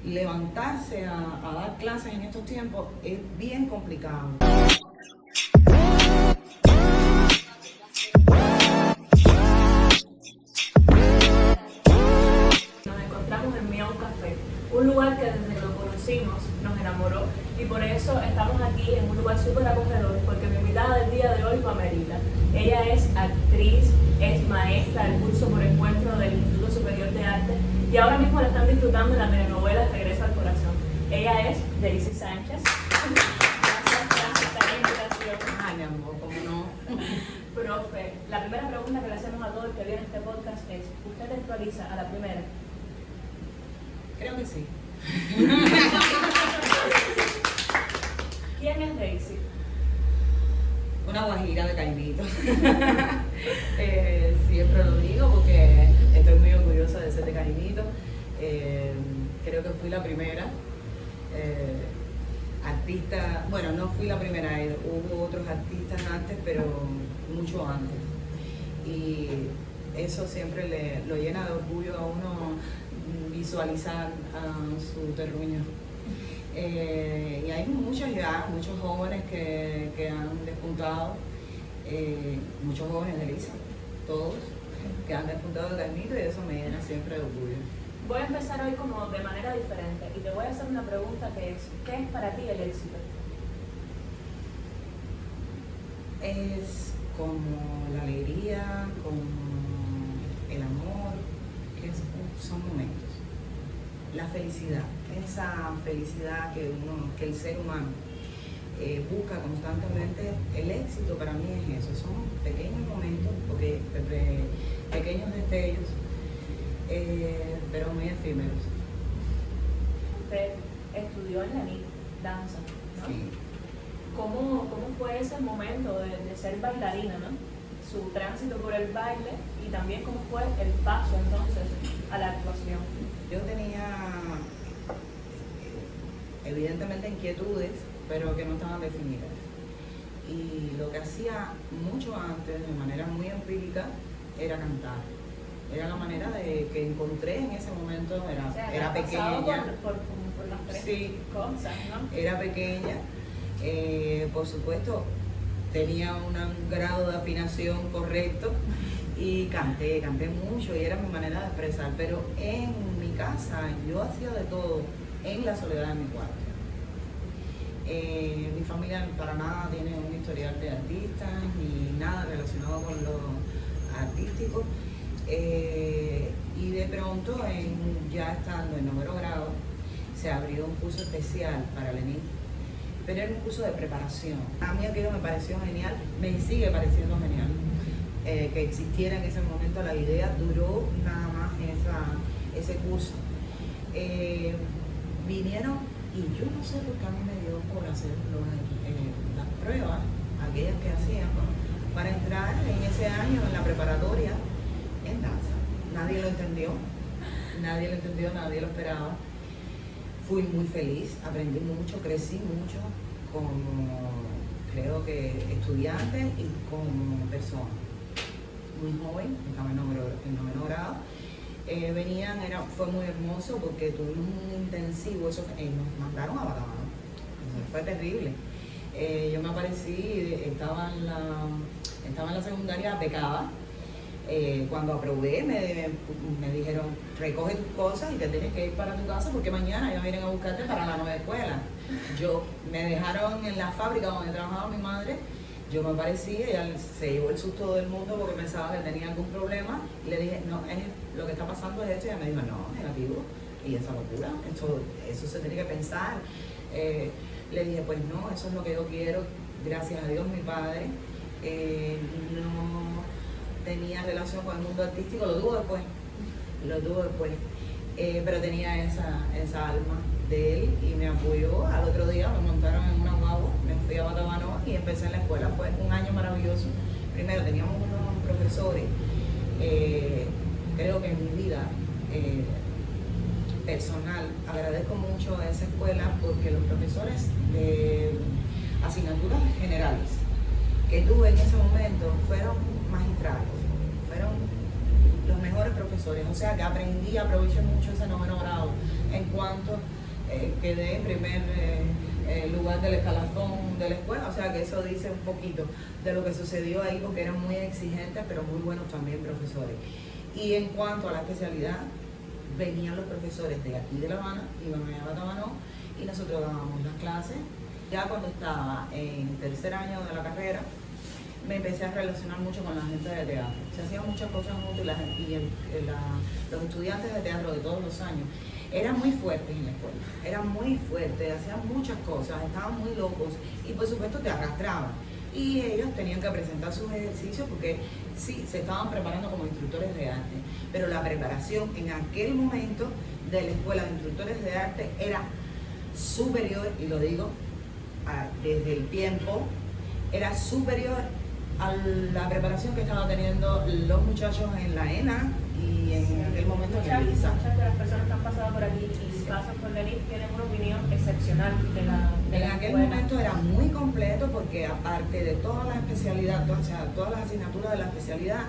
levantarse a dar clases en estos tiempos es bien complicado. Nos encontramos en Miau Café, un lugar que desde que lo conocimos nos enamoró y por eso estamos aquí en un lugar súper acogedor, porque mi invitada del día de hoy fue Pamelita. Ella es actriz, es maestra del curso por encuentro del Instituto Superior de Arte y ahora mismo la están disfrutando en la telenovela Regreso al Corazón. Ella es Daisy Sánchez. Gracias por la invitación. Ay, mi amor, ¿cómo no? Profe, la primera pregunta que le hacemos a todo el que viene a este podcast es, ¿usted te actualiza a la primera? Creo que sí. ¿Quién es Daisy? Una guajira de Caimito. Siempre lo digo porque estoy muy orgullosa de ser de Caimito. Creo que fui la primera artista, bueno, no fui la primera, hubo otros artistas antes, pero mucho antes. Y eso siempre lo llena de orgullo a uno visualizar su terruño. Y hay muchos jóvenes que han despuntado, muchos jóvenes de Lisa, todos, que han despuntado de Caimito y eso me llena siempre de orgullo. Voy a empezar hoy como de manera diferente y te voy a hacer una pregunta que es, ¿qué es para ti el éxito? Es como la alegría, como el amor, son momentos. La felicidad, esa felicidad que el ser humano busca constantemente. El éxito para mí es eso, son pequeños momentos, pequeños destellos, pero muy efímeros. Usted estudió en la NIT, danza, ¿no? Sí. ¿Cómo fue ese momento de ser bailarina, ¿no? Su tránsito por el baile y también cómo fue el paso entonces a la actuación. Yo tenía evidentemente inquietudes, pero que no estaban definidas. Y lo que hacía mucho antes, de manera muy empírica, era cantar. Era la manera que encontré en ese momento, era pequeña. Por las tres sí, cosas, ¿no? Era pequeña, por supuesto, tenía un grado de afinación correcto y canté mucho y era mi manera de expresar, pero en mi casa yo hacía de todo en la soledad de mi cuarto. Mi familia para nada tiene un historial de artistas ni nada relacionado con lo artístico, y de pronto ya estando en noveno grado se abrió un curso especial para la NIT, pero era un curso de preparación. A mí aquello me pareció genial, me sigue pareciendo genial. Que existiera en ese momento la idea, duró nada más ese curso. Vinieron y yo no sé por qué a mí me dio por hacer las pruebas, aquellas que hacían, ¿no? Para entrar en ese año en la preparatoria en danza. Nadie lo entendió, nadie lo esperaba. Fui muy feliz, aprendí mucho, crecí mucho como, creo que estudiante y como persona. Muy joven, estaba en noveno grado. Fue muy hermoso porque tuvimos un intensivo, nos mandaron a Batabano, fue terrible. Yo me aparecí, estaba en la secundaria, becada. Cuando aprobé me dijeron, recoge tus cosas y te tienes que ir para tu casa porque mañana ellos vienen a buscarte para la nueva escuela. Me dejaron en la fábrica donde trabajaba mi madre. Yo me aparecí, ella se llevó el susto del mundo porque pensaba que tenía algún problema y le dije, no, lo que está pasando es esto, y ella me dijo, no, negativo, y esa locura, eso se tiene que pensar. Le dije, pues no, eso es lo que yo quiero, gracias a Dios mi padre no tenía relación con el mundo artístico, lo tuvo después, pero tenía esa alma de él y me apoyó. Al otro día me montaron en una guagua, me fui a Batabano y empecé en la escuela. Fue un año maravilloso. Primero teníamos unos profesores, creo que en mi vida personal agradezco mucho a esa escuela porque los profesores de asignaturas generales que tuve en ese momento fueron magistrales, fueron los mejores profesores, o sea que aproveché mucho ese noveno grado en cuanto quedé en primer lugar del escalafón de la escuela, o sea que eso dice un poquito de lo que sucedió ahí, porque eran muy exigentes, pero muy buenos también profesores. Y en cuanto a la especialidad, venían los profesores de aquí de La Habana, iban a Batabanó, y nosotros dábamos las clases. Ya cuando estaba en tercer año de la carrera, me empecé a relacionar mucho con la gente de teatro. Se hacían muchas cosas juntos y los estudiantes de teatro de todos los años eran muy fuertes en la escuela, eran muy fuertes, hacían muchas cosas, estaban muy locos y por supuesto te arrastraban. Y ellos tenían que presentar sus ejercicios porque sí, se estaban preparando como instructores de arte, pero la preparación en aquel momento de la escuela de instructores de arte era superior, y lo digo desde el tiempo, era superior a la preparación que estaban teniendo los muchachos en la ENA y en aquel momento en el ISA. Muchas de las personas que han pasado por aquí y pasan por Denis tienen una opinión excepcional de la En aquel escuela. momento era muy completo porque aparte de todas las especialidades, o sea, todas las asignaturas de la especialidad,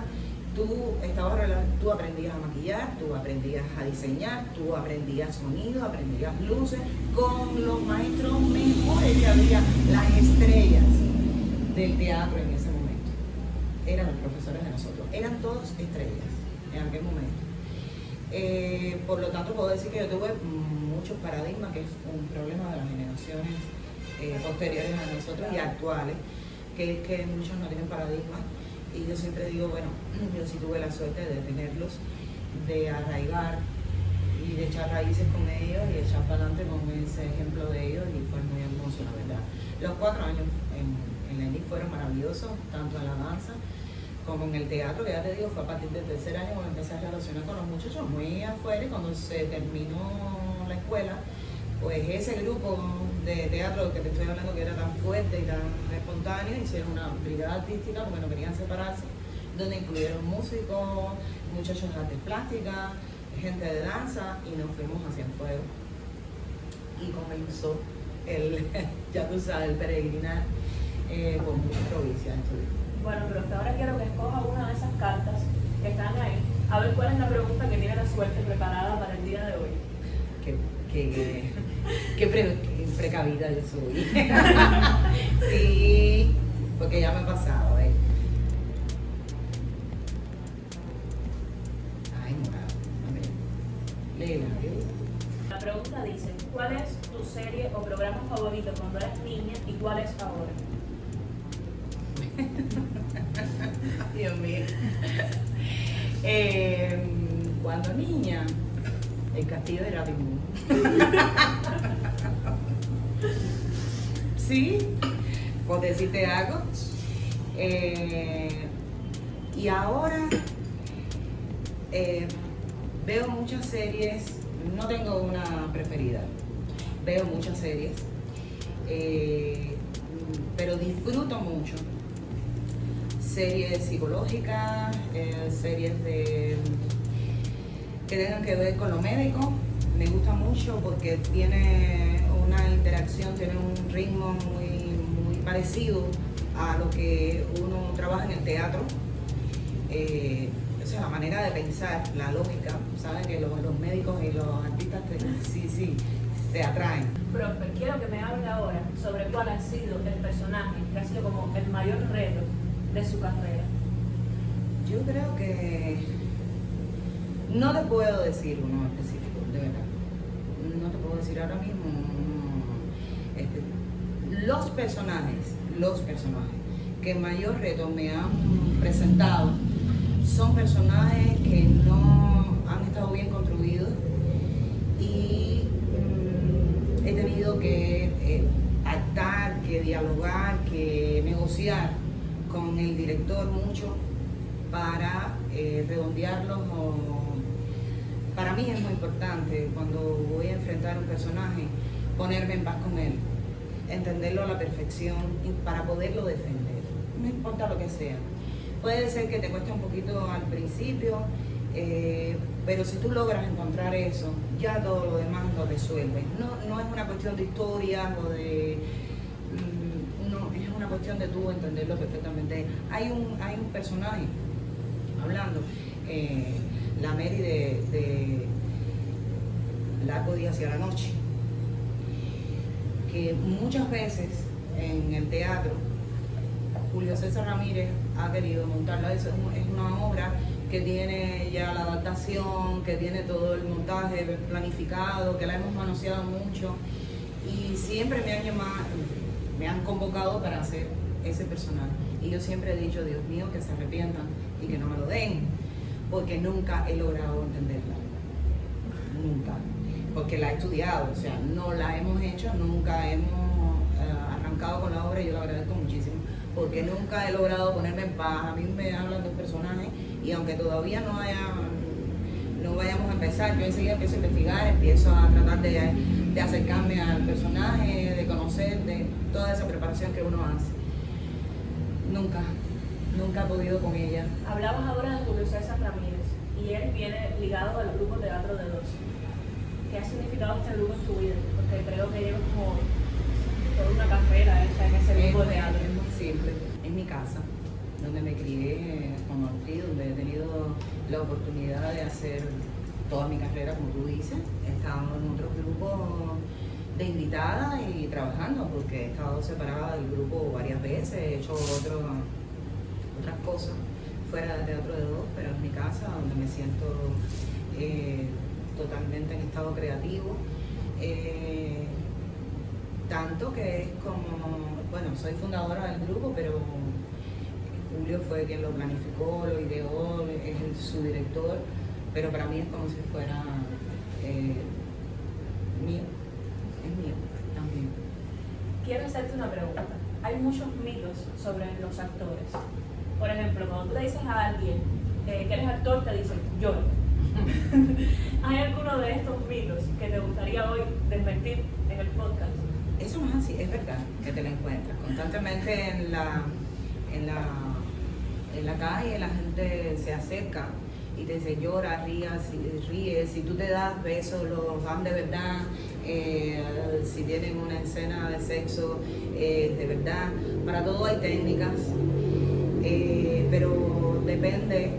tú aprendías a maquillar, tú aprendías a diseñar, tú aprendías sonido, aprendías luces, con los maestros mejores que había, las estrellas del teatro en ese momento. Eran los profesores de nosotros, eran todos estrellas en aquel momento. Por lo tanto, puedo decir que yo tuve muchos paradigmas, que es un problema de las generaciones posteriores a nosotros y actuales, que es que muchos no tienen paradigmas. Y yo siempre digo, bueno, yo sí tuve la suerte de tenerlos, de arraigar y de echar raíces con ellos y echar para adelante con ese ejemplo de ellos, y fue muy hermoso, la verdad. Los 4 años en la ENIC fueron maravillosos, tanto en la danza como en el teatro, que ya te digo, fue a partir del tercer año cuando empecé a relacionar con los muchachos muy afuera, y cuando se terminó la escuela, pues ese grupo de teatro que te estoy hablando, que era tan fuerte y tan espontáneo, hicieron una brigada artística porque no querían separarse, donde incluyeron músicos, muchachos de artes plásticas, gente de danza, y nos fuimos hacia el fuego. Y comenzó ya tú sabes, el peregrinar por muchas provincias. Bueno, pero hasta ahora quiero que escoja una de esas cartas que están ahí, a ver cuál es la pregunta que tiene la suerte preparada para el día de hoy. Qué precavida yo soy. Sí, porque ya me ha pasado, ¿eh? Ay, morado, a ver. Léela, La pregunta dice, ¿cuál es tu serie o programa favorito cuando eras niña y cuál es ahora? Dios mío. Cuando niña, el castillo de Rabimu. Sí, por decirte algo. Y ahora veo muchas series, no tengo una preferida, veo muchas series, pero disfruto mucho series psicológicas, series que tengan que ver con lo médico. Me gusta mucho porque tiene una interacción, tiene un ritmo muy parecido a lo que uno trabaja en el teatro. O sea, la manera de pensar, la lógica, saben que los médicos y los artistas sí se atraen. Profe, quiero que me hable ahora sobre cuál ha sido el personaje que ha sido como el mayor reto de su carrera. Yo creo que no te puedo decir uno específico, de verdad. No te puedo decir ahora mismo. Los personajes que mayor reto me han presentado son personajes que no han estado bien construidos, y he tenido que pactar, que dialogar, que negociar con el director mucho para redondearlos. Para mí es muy importante, cuando voy a enfrentar un personaje, ponerme en paz con él, entenderlo a la perfección y para poderlo defender, no importa lo que sea. Puede ser que te cueste un poquito al principio, pero si tú logras encontrar eso, ya todo lo demás lo resuelves. No es una cuestión de historias o de... no, es una cuestión de tú entenderlo perfectamente. Hay un personaje, hablando, la Mary de largo día hacia la noche. Que muchas veces en el teatro, Julio César Ramírez ha querido montarla. Es una obra que tiene ya la adaptación, que tiene todo el montaje planificado, que la hemos manoseado mucho y siempre me han convocado para hacer ese personaje. Y yo siempre he dicho, Dios mío, que se arrepientan y que no me lo den, porque nunca he logrado entenderla. Nunca. Porque la he estudiado, o sea, no la hemos hecho, nunca hemos arrancado con la obra y yo la agradezco muchísimo, porque nunca he logrado ponerme en paz. A mí me hablan de un personaje y aunque todavía no vayamos a empezar, yo enseguida empiezo a investigar, empiezo a tratar de acercarme al personaje, de conocer, de toda esa preparación que uno hace. Nunca he podido con ella. Hablamos ahora de Julio César Ramírez y él viene ligado al grupo Teatro de Dos. ¿Qué ha significado este grupo en tu vida? Porque creo que llevas como toda una carrera hecha en ese grupo de teatro. Es muy simple, es mi casa, donde me crié como actriz, donde he tenido la oportunidad de hacer toda mi carrera, como tú dices. He estado en otros grupos de invitada y trabajando, porque he estado separada del grupo varias veces, he hecho otras cosas fuera del Teatro de Dos, pero es mi casa, donde me siento totalmente en estado creativo. Tanto que es como, bueno, soy fundadora del grupo, pero Julio fue quien lo planificó, lo ideó, es su director, pero para mí es como si fuera mío, es mío también. Quiero hacerte una pregunta. Hay muchos mitos sobre los actores. Por ejemplo, cuando tú le dices a alguien que eres actor, te dicen, yo. ¿Hay alguno de estos mitos que te gustaría hoy desmentir en el podcast? Eso no es así, es verdad que te lo encuentras constantemente en la calle. La gente se acerca y te dice llora, ríe, si tú te das besos los dan de verdad, si tienen una escena de sexo de verdad. Para todo hay técnicas, pero depende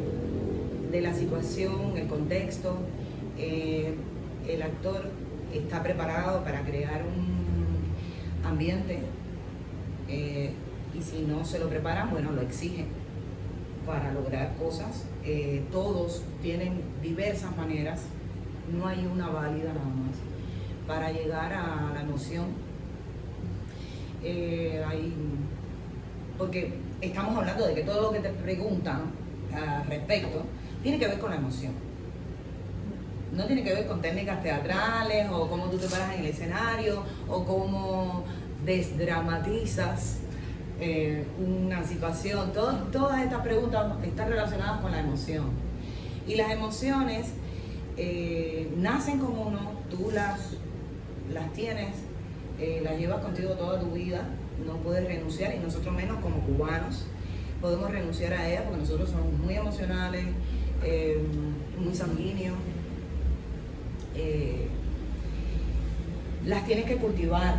de la situación, el contexto. El actor está preparado para crear un ambiente y si no se lo preparan, bueno, lo exigen para lograr cosas. Todos tienen diversas maneras, no hay una válida nada más para llegar a la emoción. Porque estamos hablando de que todo lo que te preguntan al respecto tiene que ver con la emoción. No tiene que ver con técnicas teatrales o cómo tú te paras en el escenario o cómo desdramatizas una situación. Todas estas preguntas están relacionadas con la emoción. Y las emociones nacen como uno, tú las tienes, las llevas contigo toda tu vida, no puedes renunciar, y nosotros menos como cubanos podemos renunciar a ellas porque nosotros somos muy emocionales, muy sanguíneos. Las tienes que cultivar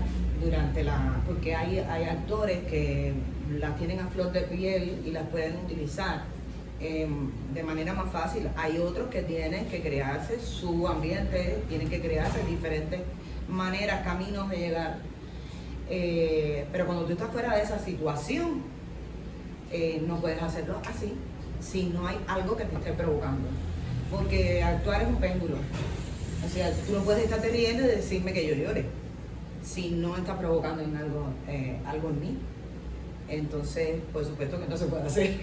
porque hay actores que las tienen a flor de piel y las pueden utilizar de manera más fácil. Hay otros que tienen que crearse su ambiente, tienen que crearse diferentes maneras, caminos de llegar. Pero cuando tú estás fuera de esa situación, no puedes hacerlo así, si no hay algo que te esté provocando. Porque actuar es un péndulo. O sea, tú no puedes estarte riendo y decirme que yo llore si no está provocando en algo en mí. Entonces, por supuesto que no se puede hacer.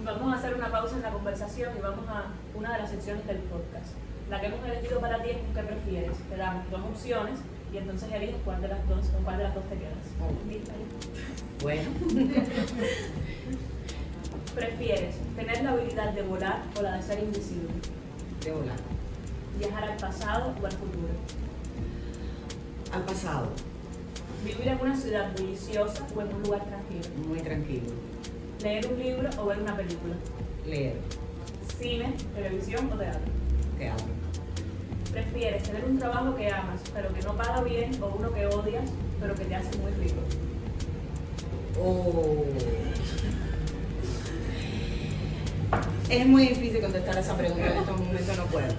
Vamos a hacer una pausa en la conversación y vamos a una de las secciones del podcast. La que hemos elegido para ti es un ¿qué prefieres? Te damos dos opciones y entonces eliges con cuál de las dos te quedas. Bueno. ¿Prefieres tener la habilidad de volar o la de ser invisible? De volar. ¿Viajar al pasado o al futuro? Al pasado. ¿Vivir en una ciudad bulliciosa o en un lugar tranquilo? Muy tranquilo. ¿Leer un libro o ver una película? Leer. ¿Cine, televisión o teatro? Teatro. ¿Prefieres tener un trabajo que amas pero que no paga bien o uno que odias pero que te hace muy rico? Oh. Es muy difícil contestar esa pregunta en estos momentos, no puedo.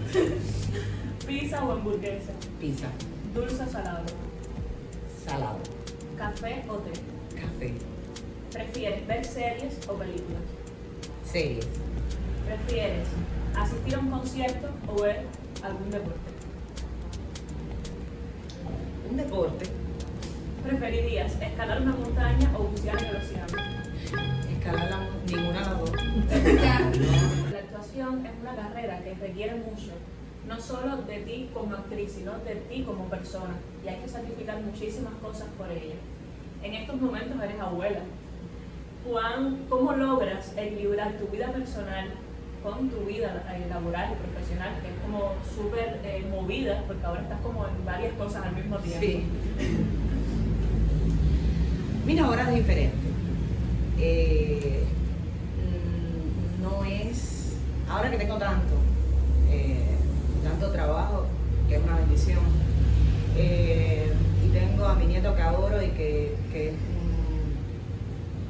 ¿Pizza o hamburguesa? Pizza. ¿Dulce o salado? Salado. ¿Café o té? Café. ¿Prefieres ver series o películas? Series. ¿Prefieres asistir a un concierto o ver algún deporte? Un deporte. ¿Preferirías escalar una montaña o bucear en el océano? Escalar ninguna de las dos. La actuación es una carrera que requiere mucho, no solo de ti como actriz, sino de ti como persona, y hay que sacrificar muchísimas cosas por ella. En estos momentos eres abuela. ¿Cómo logras equilibrar tu vida personal con tu vida laboral y profesional, que es como súper movida, porque ahora estás como en varias cosas al mismo tiempo? Sí. Mira, ahora es diferente. No es, ahora que tengo tanto trabajo, que es una bendición, y tengo a mi nieto que adoro y que es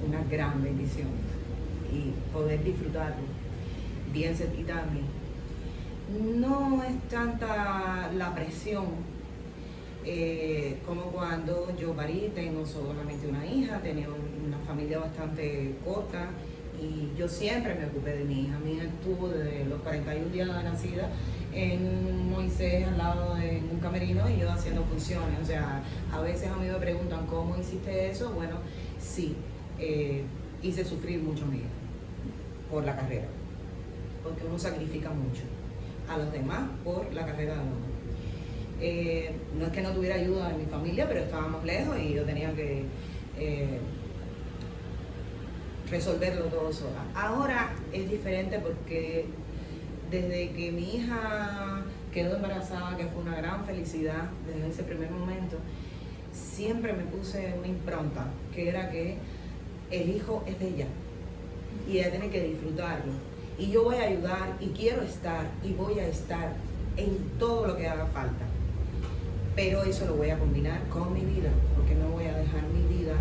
una gran bendición, y poder disfrutarlo bien cerquita de mí. No es tanta la presión como cuando yo parí. Tengo solamente una hija, tenía una familia bastante corta y yo siempre me ocupé de mi hija. Mi hija estuvo desde los 41 días de nacida en Moisés al lado de un camerino y yo haciendo funciones. O sea, a veces a mí me preguntan ¿cómo hiciste eso? Bueno, sí, hice sufrir mucho a mi hija por la carrera, porque uno sacrifica mucho a los demás por la carrera de uno. No es que no tuviera ayuda de mi familia, pero estábamos lejos y yo tenía que resolverlo todo sola. Ahora es diferente porque desde que mi hija quedó embarazada, que fue una gran felicidad desde ese primer momento, siempre me puse una impronta, que era que el hijo es de ella y ella tiene que disfrutarlo. Y yo voy a ayudar y quiero estar y voy a estar en todo lo que haga falta. Pero eso lo voy a combinar con mi vida, porque no voy a dejar mi vida,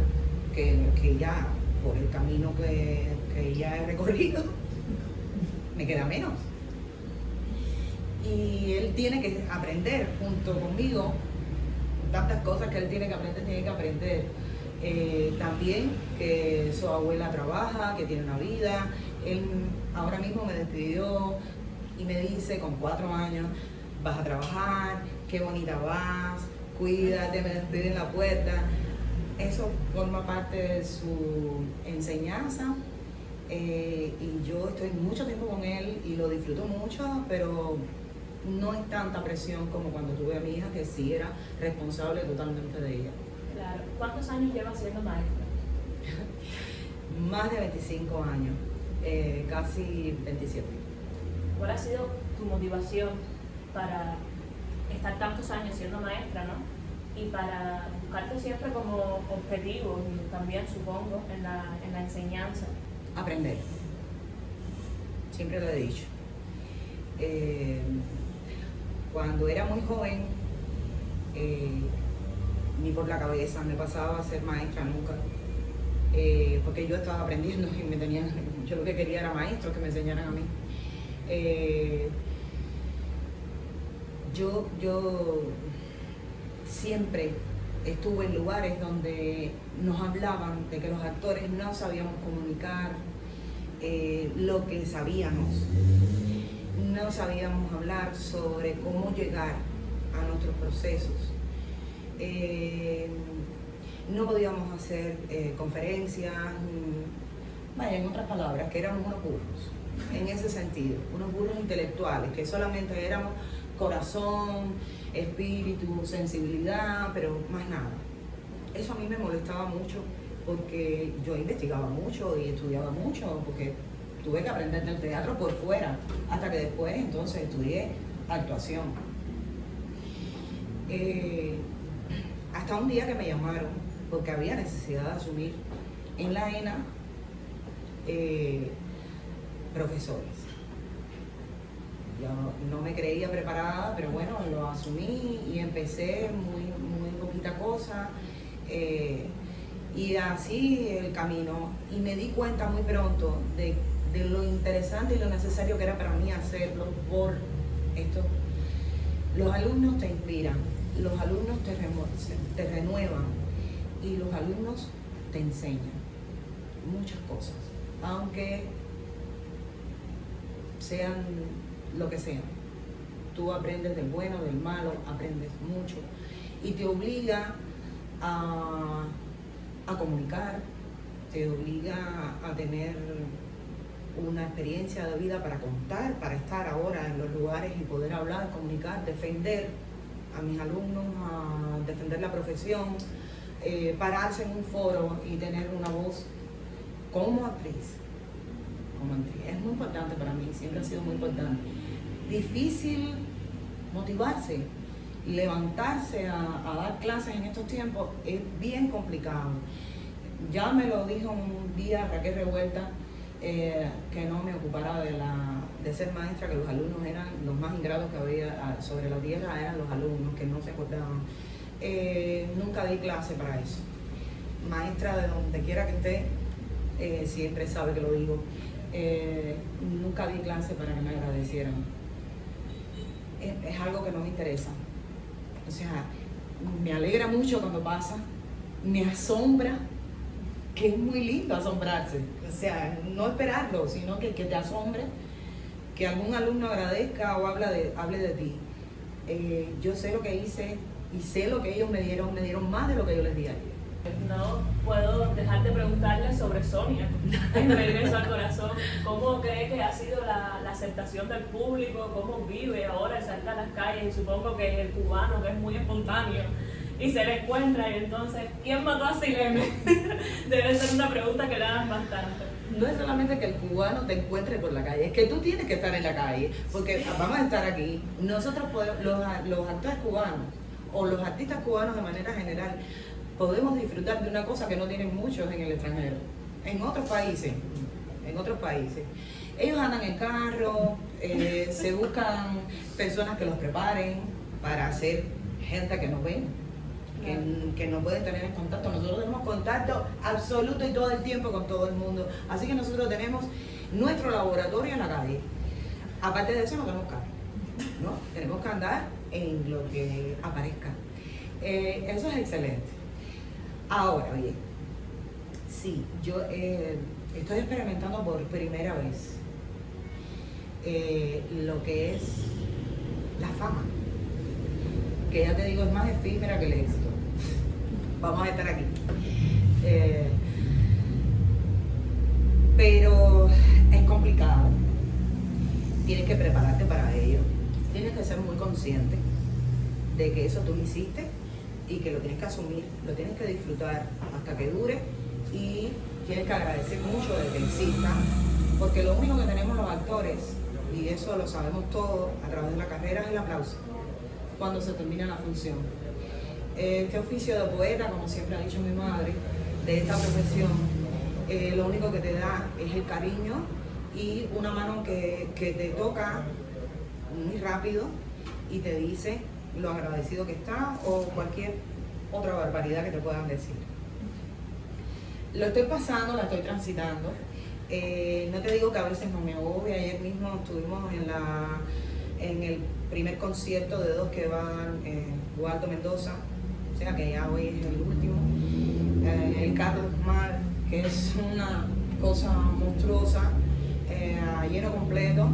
que ya por el camino que ya he recorrido, me queda menos. Y él tiene que aprender junto conmigo tantas cosas que él tiene que aprender. También que su abuela trabaja, que tiene una vida. Él ahora mismo me despidió y me dice con 4 años, vas a trabajar, qué bonita vas, cuídate, me despide en la puerta. Eso forma parte de su enseñanza, y yo estoy mucho tiempo con él y lo disfruto mucho, pero no es tanta presión como cuando tuve a mi hija, que sí era responsable totalmente de ella. Claro. ¿Cuántos años llevas siendo maestra? Más de 25 años, casi 27. ¿Cuál ha sido tu motivación para estar tantos años siendo maestra, ¿no? Y para buscarte siempre como objetivo, también supongo, en la enseñanza? Aprender. Siempre lo he dicho. Cuando era muy joven, ni por la cabeza me pasaba a ser maestra nunca. Porque yo estaba aprendiendo y yo lo que quería era maestros que me enseñaran a mí. Yo siempre estuve en lugares donde nos hablaban de que los actores no sabíamos comunicar lo que sabíamos. No sabíamos hablar sobre cómo llegar a nuestros procesos. No podíamos hacer conferencias, vaya, en otras palabras, que éramos unos burros, en ese sentido, unos burros intelectuales, que solamente éramos corazón, espíritu, sensibilidad, pero más nada. Eso a mí me molestaba mucho porque yo investigaba mucho y estudiaba mucho, porque tuve que aprender del teatro por fuera, hasta que después entonces estudié actuación. Hasta un día que me llamaron, porque había necesidad de asumir en la ENA profesores. Yo no me creía preparada, pero bueno, lo asumí y empecé muy poquita cosa, y así el camino. Y me di cuenta muy pronto de lo interesante y lo necesario que era para mí hacerlo por esto, Los alumnos te inspiran, los alumnos te renuevan y los alumnos te enseñan muchas cosas, aunque sean lo que sean. Tú aprendes del bueno, del malo, aprendes mucho y te obliga a comunicar, te obliga a tener una experiencia de vida para contar, para estar ahora en los lugares y poder hablar, comunicar, defender a mis alumnos, a defender la profesión, pararse en un foro y tener una voz como actriz. Es muy importante para mí, siempre ha sido muy importante. Difícil motivarse, levantarse a dar clases en estos tiempos es bien complicado. Ya me lo dijo un día Raquel Revuelta, que no me ocupara de ser maestra, que los alumnos eran los más ingratos que había sobre la tierra, eran los alumnos que no se acordaban. Nunca di clase para eso. Maestra de donde quiera que esté, siempre sabe que lo digo. Nunca di clase para que me agradecieran. Es algo que no me interesa. O sea, me alegra mucho cuando pasa, me asombra, que es muy lindo asombrarse. O sea, no esperarlo, sino que te asombre, que algún alumno agradezca o hable de ti. Yo sé lo que hice y sé lo que ellos me dieron más de lo que yo les di a ellos. No puedo dejar de preguntarle sobre Sonia, en Regreso al Corazón. ¿Cómo cree que ha sido la aceptación del público? ¿Cómo vive ahora el salir a las calles? Y supongo que el cubano, que es muy espontáneo, y se le encuentra, y entonces, ¿quién mató a Silene? Debe ser una pregunta que le dan bastante. No es solamente que el cubano te encuentre por la calle, es que tú tienes que estar en la calle, porque vamos a estar aquí. Nosotros podemos, los actores cubanos, o los artistas cubanos de manera general, podemos disfrutar de una cosa que no tienen muchos en el extranjero, en otros países. Ellos andan en carro, se buscan personas que los preparen para ser gente que nos ven, que no pueden tener en contacto. Nosotros tenemos contacto absoluto y todo el tiempo con todo el mundo. Así que nosotros tenemos nuestro laboratorio en la calle. Aparte de eso no tenemos carro, ¿no? Tenemos que andar en lo que aparezca. Eso es excelente. Ahora, oye, sí, yo estoy experimentando por primera vez lo que es la fama, que ya te digo es más efímera que el éxito. Vamos a estar aquí. Pero es complicado. Tienes que prepararte para ello. Tienes que ser muy consciente de que eso tú lo hiciste y que lo tienes que asumir, lo tienes que disfrutar hasta que dure y tienes que agradecer mucho de que exista, porque lo único que tenemos los actores, y eso lo sabemos todos a través de la carrera, es el aplauso cuando se termina la función. Este oficio de poeta, como siempre ha dicho mi madre, de esta profesión, lo único que te da es el cariño y una mano que te toca muy rápido y te dice lo agradecido que está o cualquier otra barbaridad que te puedan decir. Lo estoy pasando, la estoy transitando. No te digo que a veces no me agobia. Ayer mismo estuvimos en el primer concierto de dos que van Waldo Mendoza, o sea que ya hoy es el último, el Carlos Mar, que es una cosa monstruosa, lleno completo.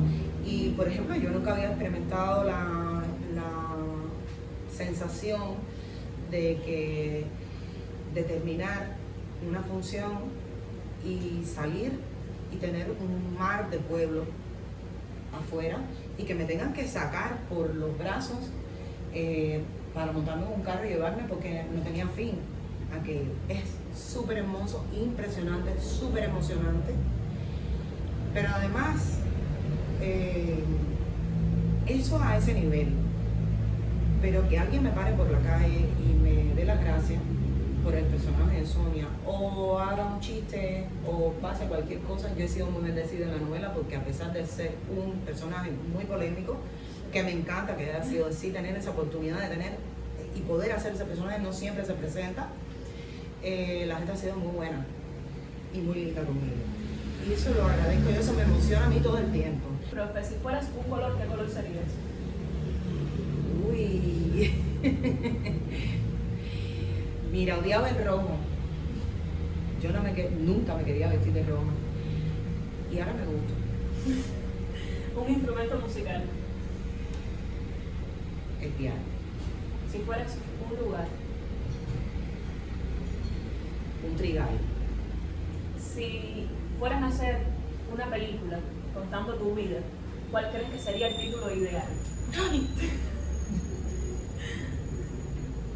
Y por ejemplo, yo nunca había experimentado la sensación de terminar una función y salir y tener un mar de pueblo afuera y que me tengan que sacar por los brazos para montarme en un carro y llevarme porque no tenía fin. Aquello es súper hermoso, impresionante, súper emocionante, pero además eso a ese nivel. Pero que alguien me pare por la calle y me dé las gracias por el personaje de Sonia, o haga un chiste, o pase cualquier cosa. Yo he sido muy bendecida en la novela porque a pesar de ser un personaje muy polémico, que me encanta que haya sido así, tener esa oportunidad de tener y poder hacer ese personaje no siempre se presenta, la gente ha sido muy buena y muy linda conmigo. Y eso lo agradezco y eso me emociona a mí todo el tiempo. Profe, si fueras un color, ¿qué color serías? Uy, Mira, odiaba el rojo. Yo nunca me quería vestir de rojo. Y ahora me gusta. Un instrumento musical. El piano. Si fueras un lugar. Un trigal. Si fueras a hacer una película contando tu vida, ¿cuál crees que sería el título ideal?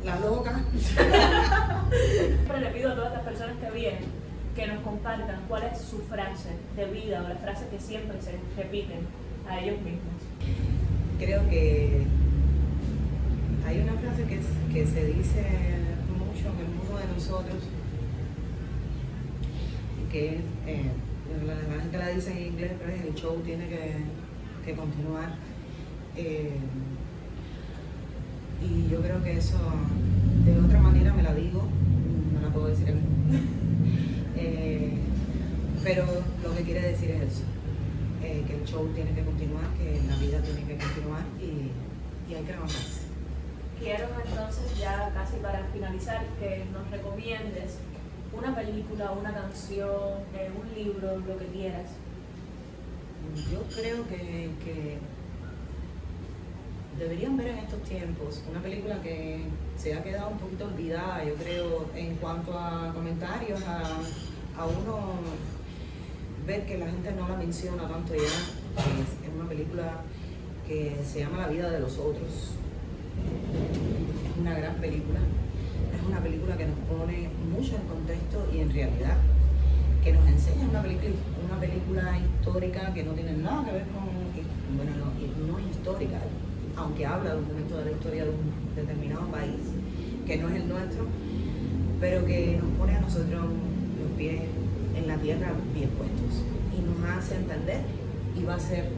La loca. Siempre le pido a todas las personas que vienen que nos compartan cuál es su frase de vida o la frase que siempre se repiten a ellos mismos. Creo que hay una frase que se dice mucho en el mundo de nosotros, que la gente la dice en inglés, pero el show tiene que continuar. Y yo creo que eso, de otra manera me la digo, no la puedo decir aquí. Pero lo que quiere decir es eso, que el show tiene que continuar, que la vida tiene que continuar y hay que levantarse. Quiero entonces, ya casi para finalizar, que nos recomiendes una película, una canción, un libro, lo que quieras. Yo creo que deberían ver en estos tiempos una película que se ha quedado un poquito olvidada, yo creo, en cuanto a comentarios, a uno ver que la gente no la menciona tanto ya. Es una película que se llama La vida de los otros. Es una gran película. Es una película que nos pone mucho en contexto y en realidad que nos enseña una película histórica que no tiene nada que ver con, bueno, no es histórica, aunque habla de un momento de la historia de un determinado país que no es el nuestro, pero que nos pone a nosotros los pies en la tierra bien puestos y nos hace entender y va a hacer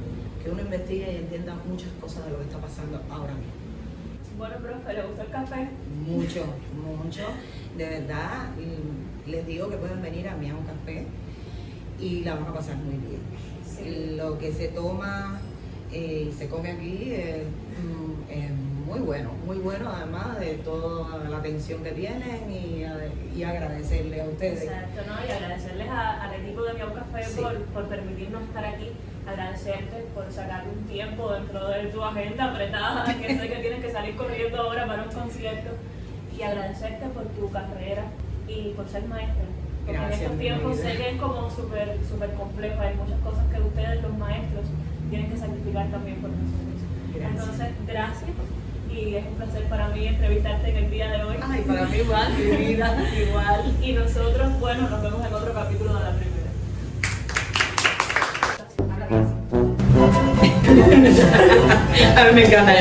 que uno investigue y entienda muchas cosas de lo que está pasando ahora mismo. Bueno, profe, ¿le gustó el café? Mucho, mucho. De verdad, les digo que pueden venir a Miau Café y la van a pasar muy bien. Sí. Lo que se toma y se come aquí es muy bueno, además de toda la atención que tienen y agradecerles a ustedes. Exacto, ¿no? Y agradecerles al equipo de Miau Café sí. por permitirnos estar aquí. Agradecerte por sacar un tiempo dentro de tu agenda apretada, que sé que tienes que salir corriendo ahora para un concierto, y agradecerte por tu carrera y por ser maestra. Porque gracias, en estos tiempos sé que es como súper complejo, hay muchas cosas que ustedes, los maestros, tienen que sacrificar también por nosotros. Gracias. Entonces, gracias, y es un placer para mí entrevistarte en el día de hoy. Ay, para mí igual, mi vida, igual. Y nosotros, bueno, nos vemos en otro capítulo de La Primera. A mí me encanta.